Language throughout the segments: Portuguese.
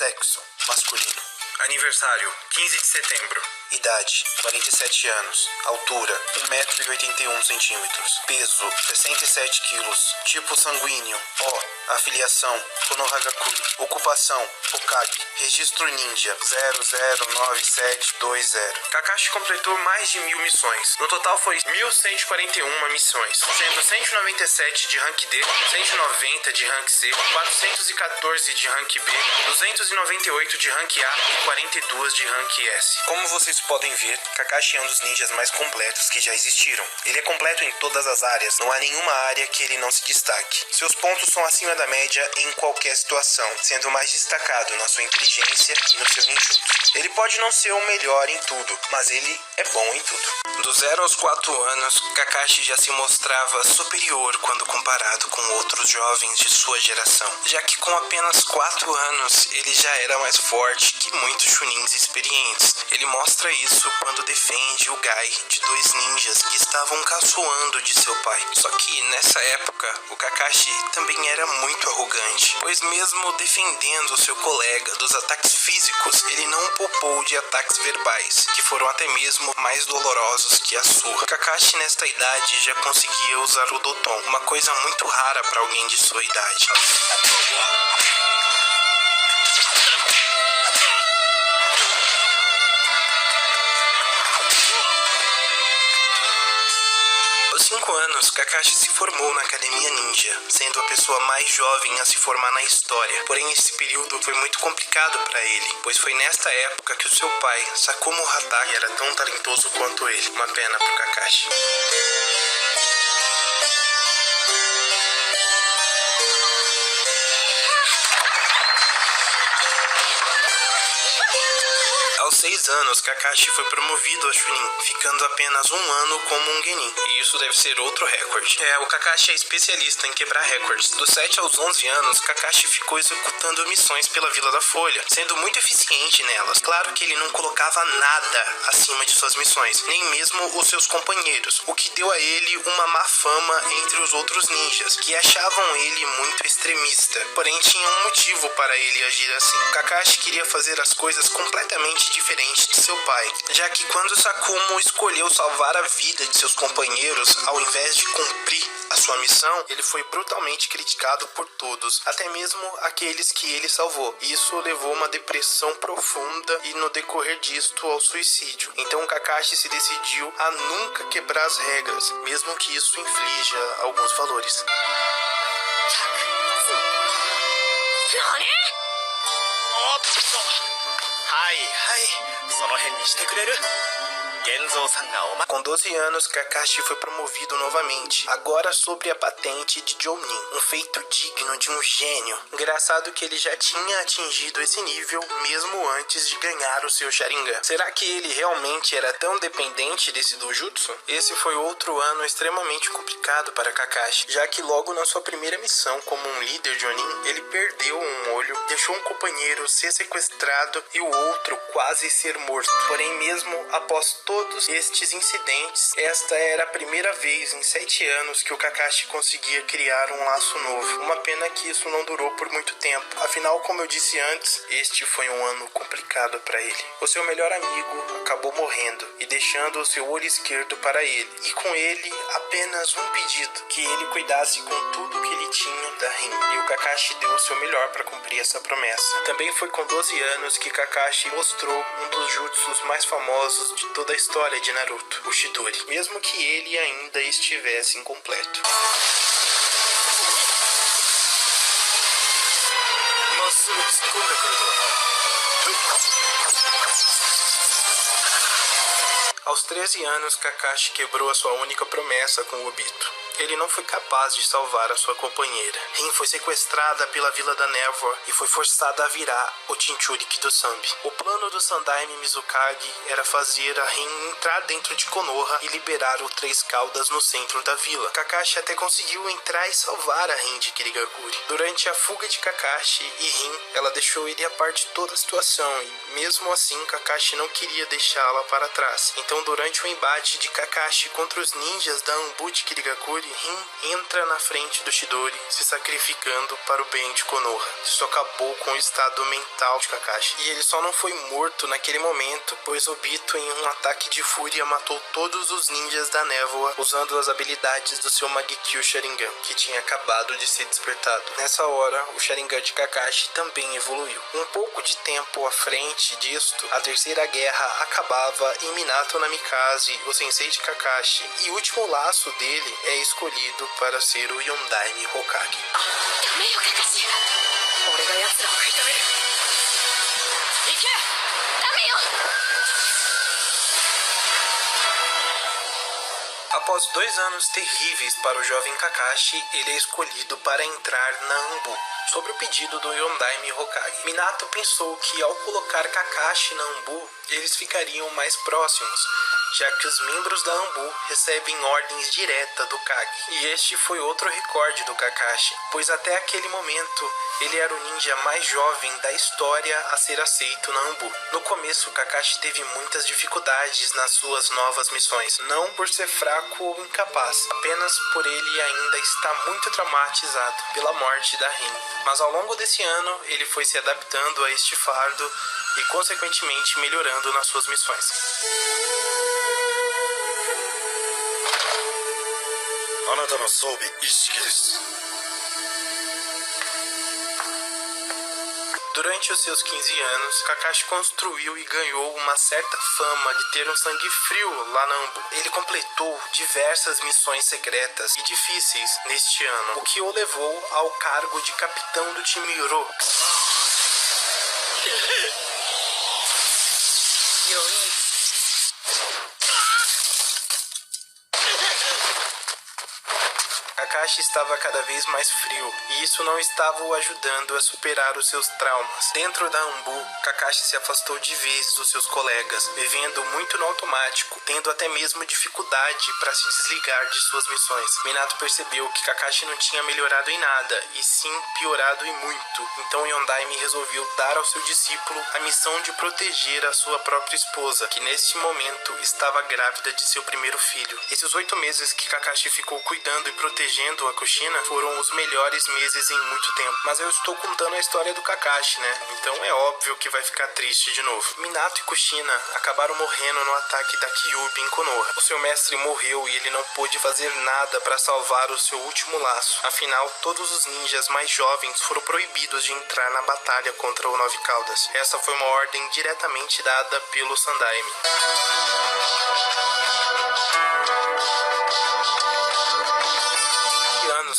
Sexo, masculino. Aniversário, 15 de setembro. Idade, 47 anos. Altura, 1,81 m. Peso, 67 kg. Tipo sanguíneo, O. Afiliação, Konohagakure. Ocupação, Hokage. Registro ninja, 009720. Kakashi completou mais de 1000 missões. No total foi 1141 missões, sendo 197 de Rank D, 190 de Rank C, 414 de Rank B, 298 de Rank A e 42 de Rank S. Como vocês podem ver, Kakashi é um dos ninjas mais completos que já existiram. Ele é completo em todas as áreas, não há nenhuma área que ele não se destaque. Seus pontos são acima da média em qualquer situação, sendo mais destacado na sua inteligência e no seu ninjutsu. Ele pode não ser o melhor em tudo, mas ele é bom em tudo. Dos 0 aos 4 anos, Kakashi já se mostrava superior quando comparado com outros jovens de sua geração, já que com apenas 4 anos ele já era mais forte que muitos chunins experientes. Ele mostra isso quando defende o Gai de 2 ninjas que estavam caçoando de seu pai. Só que nessa época, o Kakashi também era muito arrogante, pois mesmo defendendo seu colega dos ataques físicos, ele não poupou de ataques verbais, que foram até mesmo mais dolorosos que a surra. Kakashi nesta idade já conseguia usar o Doton, uma coisa muito rara para alguém de sua idade. Aos 5 anos, Kakashi se formou na Academia Ninja, sendo a pessoa mais jovem a se formar na história. Porém, esse período foi muito complicado para ele, pois foi nesta época que o seu pai, Sakumo Hatake, era tão talentoso quanto ele. Uma pena pro Kakashi. Aos 6 anos, Kakashi foi promovido a Chunin, ficando apenas um ano como um Genin. E isso deve ser outro recorde. O Kakashi é especialista em quebrar recordes. Dos 7 aos 11 anos, Kakashi ficou executando missões pela Vila da Folha, sendo muito eficiente nelas. Claro que ele não colocava nada acima de suas missões, nem mesmo os seus companheiros, o que deu a ele uma má fama entre os outros ninjas, que achavam ele muito extremista. Porém, tinha um motivo para ele agir assim. Kakashi queria fazer as coisas completamente diferente de seu pai, já que quando Sakumo escolheu salvar a vida de seus companheiros ao invés de cumprir a sua missão, ele foi brutalmente criticado por todos, até mesmo aqueles que ele salvou. Isso levou a uma depressão profunda e no decorrer disto ao suicídio. Então Kakashi se decidiu a nunca quebrar as regras, mesmo que isso inflija alguns valores. Com 12 anos, Kakashi foi promovido novamente, agora sobre a patente de Jounin, um feito digno de um gênio. Engraçado que ele já tinha atingido esse nível mesmo antes de ganhar o seu Sharingan. Será que ele realmente era tão dependente desse dojutsu? Esse foi outro ano extremamente complicado para Kakashi, já que logo na sua primeira missão como um líder Jonin, ele perdeu um olho, deixou um companheiro ser sequestrado e o outro quase ser morto. Porém, mesmo após todos estes incidentes, esta era a primeira vez em 7 anos que o Kakashi conseguia criar um laço novo. Uma pena que isso não durou por muito tempo. Afinal, como eu disse antes, este foi um ano complicado para ele. O seu melhor amigo acabou morrendo e deixando o seu olho esquerdo para ele. E com ele, apenas um pedido: que ele cuidasse com tudo que ele tinha da Rin. E o Kakashi deu o seu melhor para cumprir essa promessa. Também foi com 12 anos que Kakashi mostrou um dos jutsus mais famosos de toda a história de Naruto, o Chidori, mesmo que ele ainda estivesse incompleto. Aos 13 anos, Kakashi quebrou a sua única promessa com o Obito. Ele não foi capaz de salvar a sua companheira. Rin foi sequestrada pela Vila da Névoa e foi forçada a virar o Jinchuriki do Sanbi. O plano do Sandaime Mizukage era fazer a Rin entrar dentro de Konoha e liberar o Três Caudas no centro da vila. Kakashi até conseguiu entrar e salvar a Rin de Kirigakure. Durante a fuga de Kakashi e Rin, ela deixou ele a par de toda a situação e, mesmo assim, Kakashi não queria deixá-la para trás. Então, durante o embate de Kakashi contra os ninjas da Anbu de Kirigakure, Chidori, Rin entra na frente do Chidori, se sacrificando para o bem de Konoha. Isso acabou com o estado mental de Kakashi. E ele só não foi morto naquele momento, pois Obito, em um ataque de fúria, matou todos os ninjas da névoa usando as habilidades do seu Magikyu Sharingan, que tinha acabado de ser despertado. Nessa hora, o Sharingan de Kakashi também evoluiu. Um pouco de tempo à frente disto, a Terceira Guerra acabava e Minato Namikaze, o sensei de Kakashi, e o último laço dele é escolhido para ser o Yondaime Hokage. Após 2 anos terríveis para o jovem Kakashi, ele é escolhido para entrar na Anbu, sobre o pedido do Yondaime Hokage. Minato pensou que ao colocar Kakashi na Anbu, eles ficariam mais próximos, já que os membros da Anbu recebem ordens diretas do Kage. E este foi outro recorde do Kakashi, pois até aquele momento ele era o ninja mais jovem da história a ser aceito na Anbu. No começo, Kakashi teve muitas dificuldades nas suas novas missões, não por ser fraco ou incapaz, apenas por ele ainda estar muito traumatizado pela morte da Rin. Mas ao longo desse ano, ele foi se adaptando a este fardo e consequentemente melhorando nas suas missões. Durante os seus 15 anos, Kakashi construiu e ganhou uma certa fama de ter um sangue frio lá na Anbu. Ele completou diversas missões secretas e difíceis neste ano, o que o levou ao cargo de capitão do time Ro. Kakashi estava cada vez mais frio, e isso não estava o ajudando a superar os seus traumas. Dentro da Anbu, Kakashi se afastou de vez dos seus colegas, vivendo muito no automático, tendo até mesmo dificuldade para se desligar de suas missões. Minato percebeu que Kakashi não tinha melhorado em nada, e sim piorado e muito. Então Yondaime resolveu dar ao seu discípulo a missão de proteger a sua própria esposa, que neste momento estava grávida de seu primeiro filho. Esses 8 meses que Kakashi ficou cuidando e protegendo a Kushina foram os melhores meses em muito tempo. Mas eu estou contando a história do Kakashi, né? Então é óbvio que vai ficar triste de novo. Minato e Kushina acabaram morrendo no ataque da Kyuubi em Konoha. O seu mestre morreu e ele não pôde fazer nada para salvar o seu último laço. Afinal, todos os ninjas mais jovens foram proibidos de entrar na batalha contra o Nove Caudas. Essa foi uma ordem diretamente dada pelo Sandaime.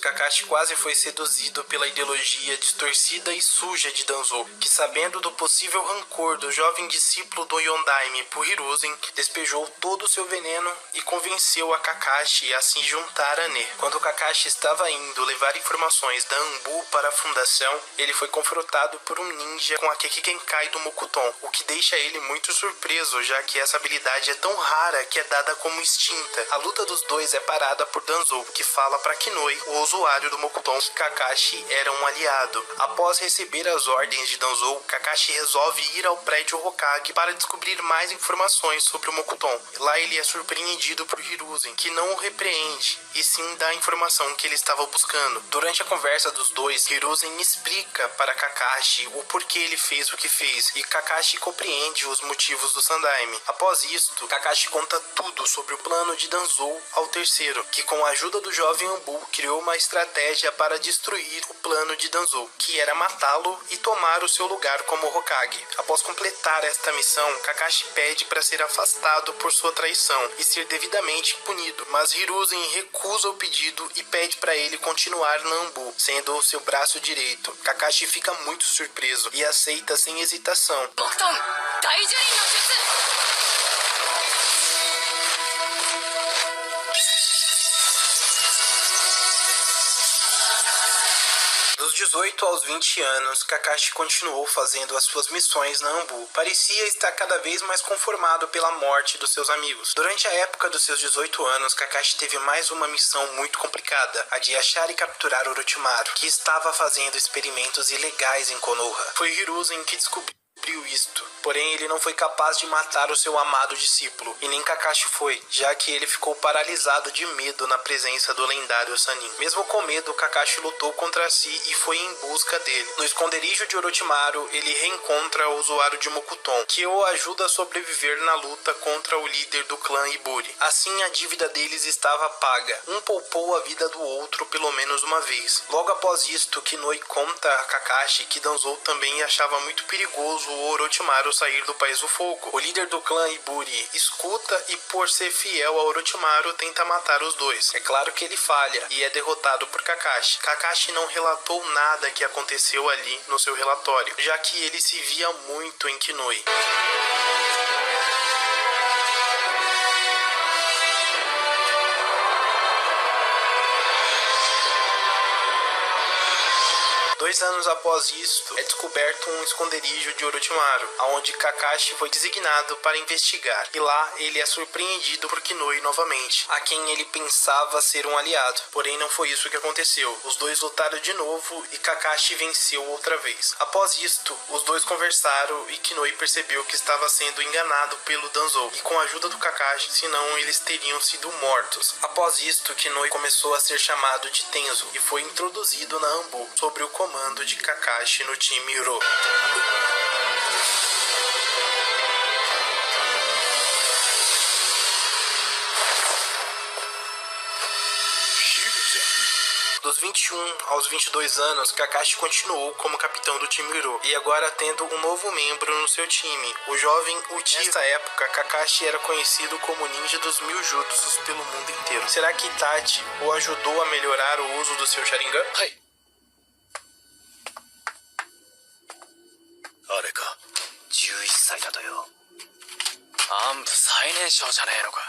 Kakashi quase foi seduzido pela ideologia distorcida e suja de Danzou, que, sabendo do possível rancor do jovem discípulo do Yondaime por Hiruzen, despejou todo o seu veneno e convenceu a Kakashi a se juntar a Ne. Quando Kakashi estava indo levar informações da Anbu para a fundação, ele foi confrontado por um ninja com a Kekkei Genkai do Mokuton, o que deixa ele muito surpreso, já que essa habilidade é tão rara que é dada como extinta. A luta dos dois é parada por Danzou, que fala para Kinoi, o usuário do Mokuton, que Kakashi era um aliado. Após receber as ordens de Danzou, Kakashi resolve ir ao prédio Hokage para descobrir mais informações sobre o Mokuton. Lá ele é surpreendido por Hiruzen, que não o repreende, e sim dá a informação que ele estava buscando. Durante a conversa dos dois, Hiruzen explica para Kakashi o porquê ele fez o que fez, e Kakashi compreende os motivos do Sandaime. Após isto, Kakashi conta tudo sobre o plano de Danzou ao terceiro, que com a ajuda do jovem Anbu criou uma estratégia para destruir o plano de Danzou, que era matá-lo e tomar o seu lugar como Hokage. Após completar esta missão, Kakashi pede para ser afastado por sua traição e ser devidamente punido, mas Hiruzen recusa o pedido e pede para ele continuar na Anbu, sendo o seu braço direito. Kakashi fica muito surpreso e aceita sem hesitação. Dos 18 aos 20 anos, Kakashi continuou fazendo as suas missões na Anbu. Parecia estar cada vez mais conformado pela morte dos seus amigos. Durante a época dos seus 18 anos, Kakashi teve mais uma missão muito complicada, a de achar e capturar Orochimaru, que estava fazendo experimentos ilegais em Konoha. Foi Hiruzen que descobriu isto. Porém, ele não foi capaz de matar o seu amado discípulo, e nem Kakashi foi, já que ele ficou paralisado de medo na presença do lendário Sannin. Mesmo com medo, Kakashi lutou contra si e foi em busca dele. No esconderijo de Orochimaru, ele reencontra o usuário de Mokuton, que o ajuda a sobreviver na luta contra o líder do clã Iburi. Assim, a dívida deles estava paga. Um poupou a vida do outro pelo menos uma vez. Logo após isto, Kinoi conta a Kakashi que Danzou também achava muito perigoso o Orochimaru sair do País do Fogo. O líder do clã Iburi escuta e, por ser fiel a Orochimaru, tenta matar os dois. É claro que ele falha e é derrotado por Kakashi. Kakashi não relatou nada que aconteceu ali no seu relatório, já que ele se via muito em Kinoi. Dois anos após isto, é descoberto um esconderijo de Orochimaru, onde Kakashi foi designado para investigar, e lá ele é surpreendido por Kinoi novamente, a quem ele pensava ser um aliado. Porém, não foi isso que aconteceu. Os dois lutaram de novo e Kakashi venceu outra vez. Após isto, os dois conversaram e Kinoi percebeu que estava sendo enganado pelo Danzou, e com a ajuda do Kakashi, senão eles teriam sido mortos. Após isto, Kinoi começou a ser chamado de Tenzo e foi introduzido na Anbu, sobre o comando de Kakashi no time Uro. Dos 21 aos 22 anos, Kakashi continuou como capitão do time Uro, e agora tendo um novo membro no seu time, o jovem Uchiha. Nesta época, Kakashi era conhecido como ninja dos 1000 jutsus pelo mundo inteiro. Será que Itachi o ajudou a melhorar o uso do seu Sharingan? あれか11歳だとよ暗部最年少じゃねえのか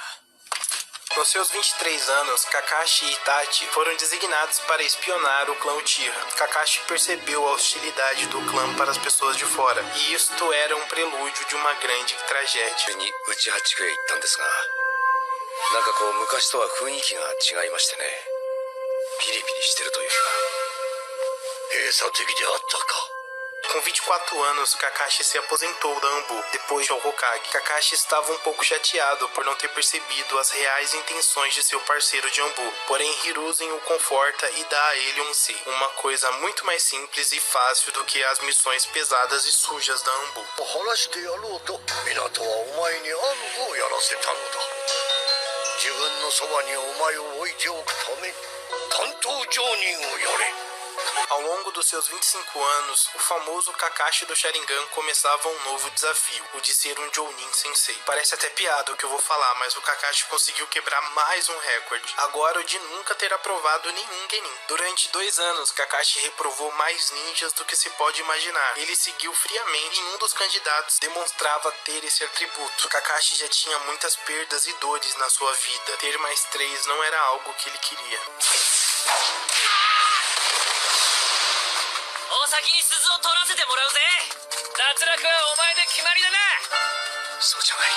Com seus 23 anos, Kakashi e Itachi foram designados para espionar o clã Uchiha. Kakashi percebeu a hostilidade do clã para as pessoas de fora, e isto era um prelúdio de uma grande tragédia. に内八地区へ行ったんですがなんかこう昔とは雰囲気が違いましてねピリピリしてるというか閉鎖的であったか Com 24 anos, Kakashi se aposentou da Anbu, depois de Hokage. Kakashi estava um pouco chateado por não ter percebido as reais intenções de seu parceiro de Anbu. Porém, Hiruzen o conforta e dá a ele um Si, uma coisa muito mais simples e fácil do que as missões pesadas e sujas da Anbu. 話してやろうと港はお前に暗部をやらせたのだ自分のそばにお前を置いておくため担当上人をやれ Ao longo dos seus 25 anos, o famoso Kakashi do Sharingan começava um novo desafio, o de ser um Jounin Sensei. Parece até piada o que eu vou falar, mas o Kakashi conseguiu quebrar mais um recorde. Agora o de nunca ter aprovado nenhum Genin. Durante 2 anos, Kakashi reprovou mais ninjas do que se pode imaginar. Ele seguiu friamente e um dos candidatos demonstrava ter esse atributo. Kakashi já tinha muitas perdas e dores na sua vida. Ter mais 3 não era algo que ele queria. お先に鈴を取らせてもらうぜ脱落はお前で決まりだなそうじゃない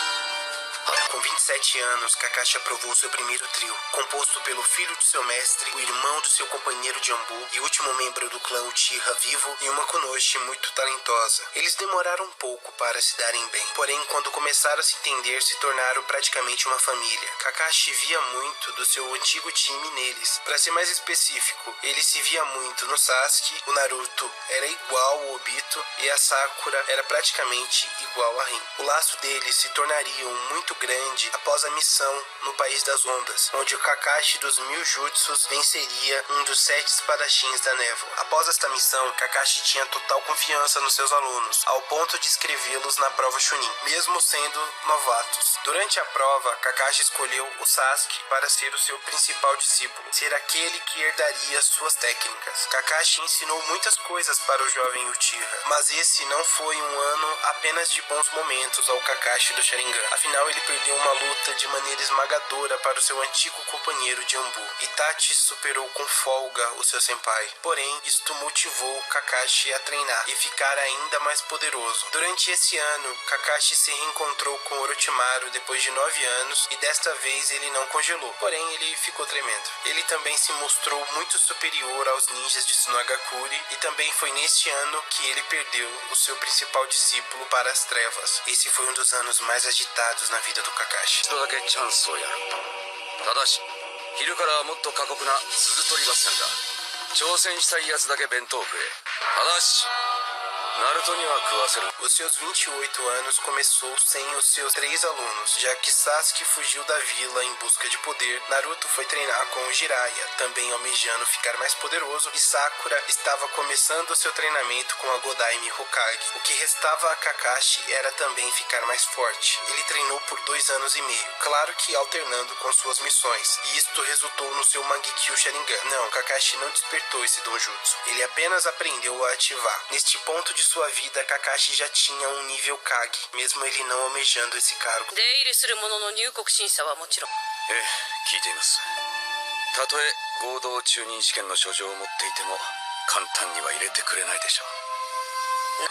Com 27 anos, Kakashi aprovou seu primeiro trio, composto pelo filho de seu mestre, o irmão do seu companheiro de Anbu e último membro do clã Uchiha vivo e uma Kunoichi muito talentosa. Eles demoraram um pouco para se darem bem, porém quando começaram a se entender, se tornaram praticamente uma família. Kakashi via muito do seu antigo time neles. Para ser mais específico, ele se via muito no Sasuke, o Naruto era igual ao Obito e a Sakura era praticamente igual a Rin. O laço deles se tornaria muito grande após a missão no País das Ondas, onde o Kakashi dos 1000 jutsus venceria um dos 7 espadachins da névoa. Após esta missão, Kakashi tinha total confiança nos seus alunos, ao ponto de escrevê-los na prova Chunin, mesmo sendo novatos. Durante a prova, Kakashi escolheu o Sasuke para ser o seu principal discípulo, ser aquele que herdaria suas técnicas. Kakashi ensinou muitas coisas para o jovem Uchiha, mas esse não foi um ano apenas de bons momentos ao Kakashi do Sharingan. Afinal, ele perdeu uma luta de maneira esmagadora para o seu antigo companheiro Jambu. Itachi superou com folga o seu senpai, porém isto motivou Kakashi a treinar e ficar ainda mais poderoso. Durante esse ano, Kakashi se reencontrou com Orochimaru depois de 9 anos e desta vez ele não congelou, porém ele ficou tremendo. Ele também se mostrou muito superior aos ninjas de Tsunagakure e também foi neste ano que ele perdeu o seu principal discípulo para as trevas. Esse foi um dos anos mais agitados na vida do Kakashi. 一度だけチャンスをやる。ただし昼からはもっと過酷な鈴取り合戦だ。挑戦したいやつだけ弁当食え。ただしナルトには食わせる。 Os seus 28 anos começou sem os seus 3 alunos, já que Sasuke fugiu da vila em busca de poder, Naruto foi treinar com o Jiraiya, também almejando ficar mais poderoso, e Sakura estava começando seu treinamento com a Godaime Hokage. O que restava a Kakashi era também ficar mais forte. Ele treinou por 2 anos e meio, claro que alternando com suas missões, e isto resultou no seu Mangekyo Sharingan. Não, Kakashi não despertou esse Donjutsu, ele apenas aprendeu a ativar. Neste ponto de sua vida, Kakashi já tinha um nível Kage, mesmo ele não almejando esse cargo. 出入りする者の入国審査はもちろん。ええ、聞いています。たとえ合同中任試験の書状を持っていても簡単には入れてくれないでしょう。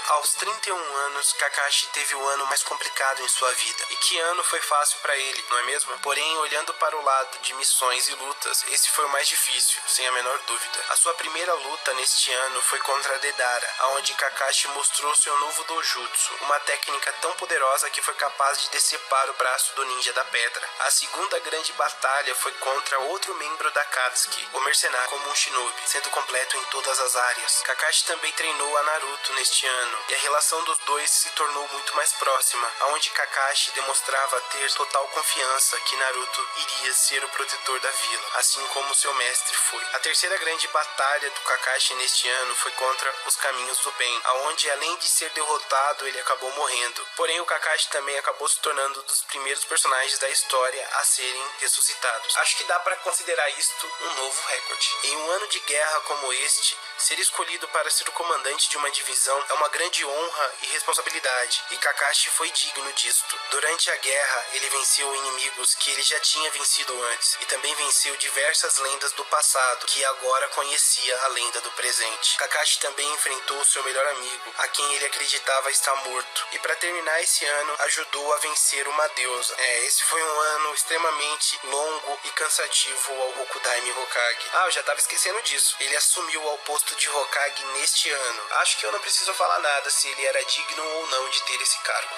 Aos 31 anos, Kakashi teve o ano mais complicado em sua vida. E que ano foi fácil para ele, não é mesmo? Porém, olhando para o lado de missões e lutas, esse foi o mais difícil, sem a menor dúvida. A sua primeira luta neste ano foi contra Deidara, onde Kakashi mostrou seu novo Dojutsu, uma técnica tão poderosa que foi capaz de decepar o braço do ninja da pedra. A segunda grande batalha foi contra outro membro da Akatsuki, o mercenário como um shinobi, sendo completo em todas as áreas. Kakashi também treinou a Naruto neste ano, e a relação dos dois se tornou muito mais próxima, onde Kakashi demonstrava ter total confiança que Naruto iria ser o protetor da vila, assim como seu mestre foi. A terceira grande batalha do Kakashi neste ano foi contra os Caminhos do Bem, onde além de ser derrotado, ele acabou morrendo. Porém, o Kakashi também acabou se tornando um dos primeiros personagens da história a serem ressuscitados. Acho que dá para considerar isto um novo recorde. Em um ano de guerra como este, ser escolhido para ser o comandante de uma divisão é uma grande honra e responsabilidade, e Kakashi foi digno disto. Durante a guerra, ele venceu inimigos que ele já tinha vencido antes, e também venceu diversas lendas do passado, que agora conhecia a lenda do presente. Kakashi também enfrentou seu melhor amigo, a quem ele acreditava estar morto, e para terminar esse ano, ajudou a vencer uma deusa. Esse foi um ano extremamente longo e cansativo ao Rokudaime Hokage. Eu já estava esquecendo disso. Ele assumiu ao posto de Hokage neste ano. Acho que eu não preciso falar nada se ele era digno ou não de ter esse cargo.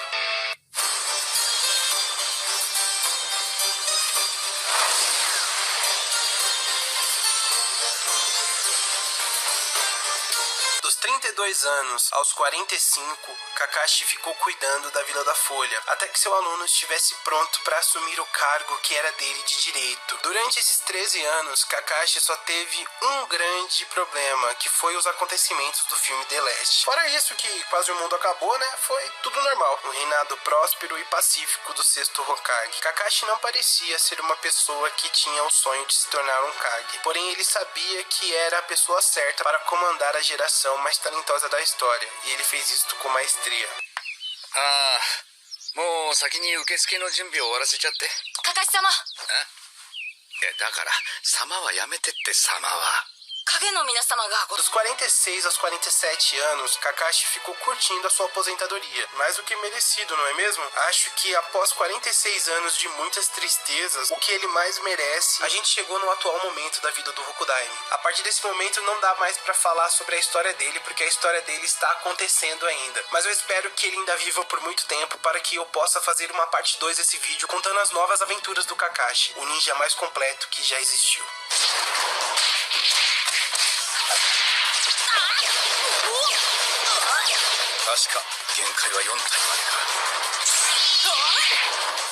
Dos 32 anos aos 45, Kakashi ficou cuidando da Vila da Folha, até que seu aluno estivesse pronto para assumir o cargo que era dele de direito. Durante esses 13 anos, Kakashi só teve um grande problema, que foi os acontecimentos do filme The Last. Fora isso, que quase o mundo acabou, né? Foi tudo normal. Um reinado próspero e pacífico do sexto Hokage. Kakashi não parecia ser uma pessoa que tinha o sonho de se tornar um Kage. Porém, ele sabia que era a pessoa certa para comandar a geração mais talentosa da história. E ele fez isso com maestria. もう先に受付の準備を終わらせちゃって。かかし様。だから様はやめてって様は。 影の皆様がご Dos 46 aos 47 anos, Kakashi ficou curtindo a sua aposentadoria. Mais do que merecido, não é mesmo? Acho que após 46 anos de muitas tristezas, o que ele mais merece, a gente chegou no atual momento da vida do Rokudaime. A partir desse momento não dá mais pra falar sobre a história dele, porque a história dele está acontecendo ainda. Mas eu espero que ele ainda viva por muito tempo para que eu possa fazer uma parte 2 desse vídeo contando as novas aventuras do Kakashi, o ninja mais completo que já existiu. 確か限界は4体までか。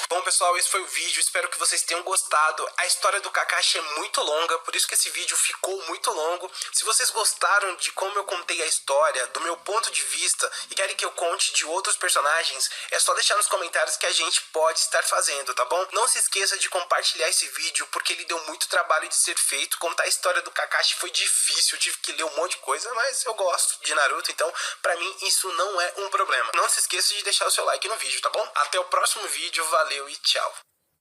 Bom, pessoal, esse foi o vídeo, espero que vocês tenham gostado. A história do Kakashi é muito longa, por isso que esse vídeo ficou muito longo. Se vocês gostaram de como eu contei a história, do meu ponto de vista, e querem que eu conte de outros personagens, é só deixar nos comentários que a gente pode estar fazendo, tá bom? Não se esqueça de compartilhar esse vídeo, porque ele deu muito trabalho de ser feito. Contar a história do Kakashi foi difícil, eu tive que ler um monte de coisa, mas eu gosto de Naruto, então pra mim isso não é um problema. Não se esqueça de deixar o seu like no vídeo, tá bom? Até o próximo vídeo, valeu e tchau!